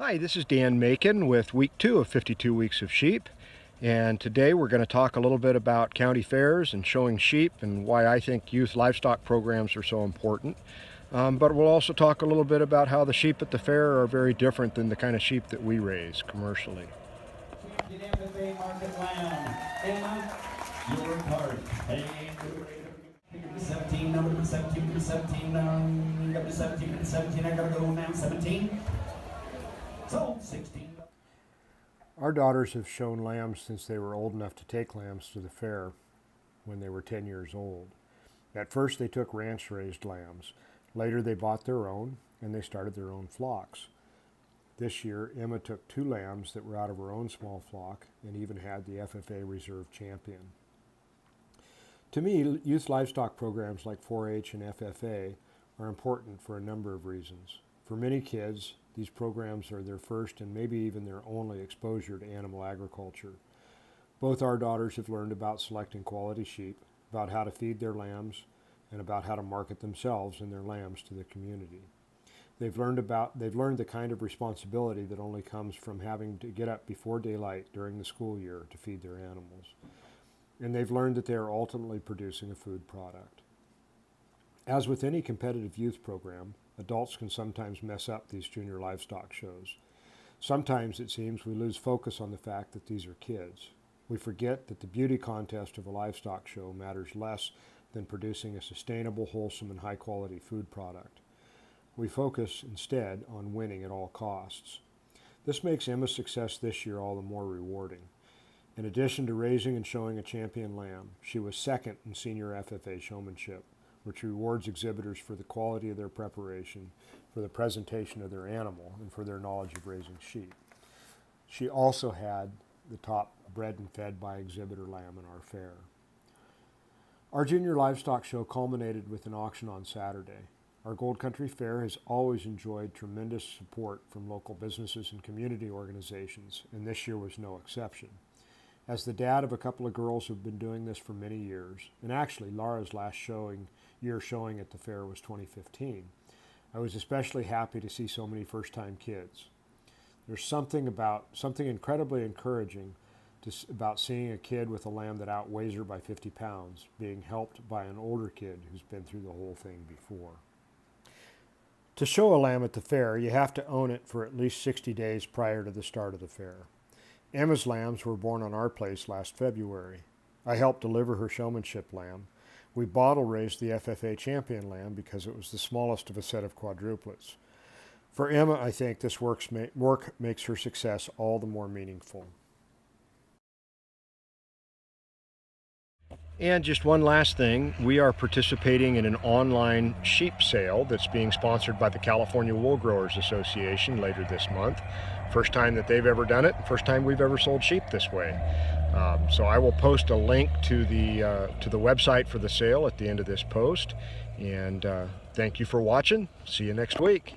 Hi, this is Dan Macon with week 2 of 52 Weeks of Sheep, and today we're going to talk a little bit about county fairs and showing sheep and why I think youth livestock programs are so important. But we'll also talk a little bit about how the sheep at the fair are very different than the kind of sheep that we raise commercially. Champion FFA Market Lamb. Emma, your card. Hey, number 17, number 17, number 17, number 17, number 17. I gotta go now. 17. So 16. Our daughters have shown lambs since they were old enough to take lambs to the fair when they were 10 years old. At first they took ranch-raised lambs. Later they bought their own and they started their own flocks. This year, Emma took 2 lambs that were out of her own small flock and even had the FFA Reserve Champion. To me, youth livestock programs like 4-H and FFA are important for a number of reasons. For many kids, these programs are their first and maybe even their only exposure to animal agriculture. Both our daughters have learned about selecting quality sheep, about how to feed their lambs, and about how to market themselves and their lambs to the community. They've learned the kind of responsibility that only comes from having to get up before daylight during the school year to feed their animals. And they've learned that they are ultimately producing a food product. As with any competitive youth program, adults can sometimes mess up these junior livestock shows. Sometimes it seems we lose focus on the fact that these are kids. We forget that the beauty contest of a livestock show matters less than producing a sustainable, wholesome, and high-quality food product. We focus instead on winning at all costs. This makes Emma's success this year all the more rewarding. In addition to raising and showing a champion lamb, she was second in senior FFA showmanship, which rewards exhibitors for the quality of their preparation, for the presentation of their animal, and for their knowledge of raising sheep. She also had the top bred and fed by exhibitor lamb in our fair. Our junior livestock show culminated with an auction on Saturday. Our Gold Country Fair has always enjoyed tremendous support from local businesses and community organizations, and this year was no exception. As the dad of a couple of girls who've been doing this for many years, and actually Laura's last year showing at the fair was 2015, I was especially happy to see so many first-time kids. There's something incredibly encouraging about seeing a kid with a lamb that outweighs her by 50 pounds being helped by an older kid who's been through the whole thing before. To show a lamb at the fair, you have to own it for at least 60 days prior to the start of the fair. Emma's lambs were born on our place last February. I helped deliver her showmanship lamb. We bottle raised the FFA champion lamb because it was the smallest of a set of quadruplets. For Emma, I think this work makes her success all the more meaningful. And just one last thing, we are participating in an online sheep sale that's being sponsored by the California Wool Growers Association later this month. First time that they've ever done it, first time we've ever sold sheep this way. So I will post a link to the website for the sale at the end of this post. And thank you for watching. See you next week.